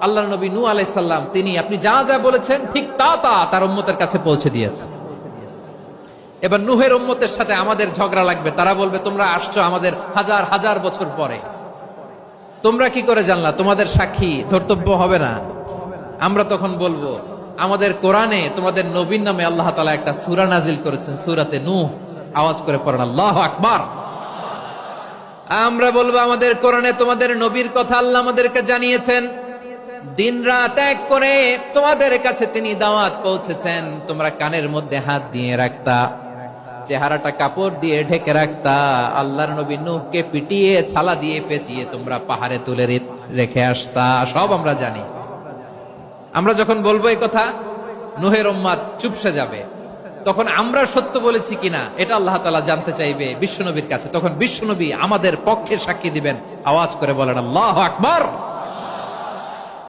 আল্লাহর নবী নূহ আলাইহিস সালাম তিনি আপনি যা যা বলেছেন ঠিক তা তার উম্মতের কাছে পৌঁছে দিয়েছেন। এবার নূহের উম্মতের সাথে আমাদের ঝগড়া লাগবে। তারা বলবে তোমরা আসছো আমাদের হাজার হাজার বছর পরে, তোমরা কি করে জানলা? তোমাদের সাক্ষী ধর্তব্য হবে না? আমরা তখন বলবো আমাদের কোরআনে তোমাদের নবীর নামে আল্লাহ তাআলা একটা সূরা নাজিল করেছেন, সূরাতে নূহ। আওয়াজ করে পড়েন আল্লাহু আকবার। আমরা বলবো আমাদের কোরআনে তোমাদের নবীর কথা আল্লাহ আমাদেরকে জানিয়েছেন, দিন রাত এক করে তোমাদের কাছে তিনি দাওয়াত পৌঁছেছেন। তোমরা কানের মধ্যে হাত দিয়ে রাখতা, চেহারাটা কাপড় দিয়ে ঢেকে রাখতা, আল্লাহর নবী নূহকে পিটিয়ে ছালা দিয়ে পেঁচিয়ে তোমরা পাহাড়ে তুলে রেখে আসতা। সব আমরা জানি। আমরা যখন বলবো এই কথা, নূহের উম্মত চুপসে যাবে। তখন আমরা সত্য বলেছি কিনা এটা আল্লাহ তাআলা জানতে চাইবে বিশ্বনবীর কাছে। তখন বিশ্বনবী আমাদের পক্ষে সাক্ষী দিবেন। আওয়াজ করে বলেন আল্লাহু আকবার।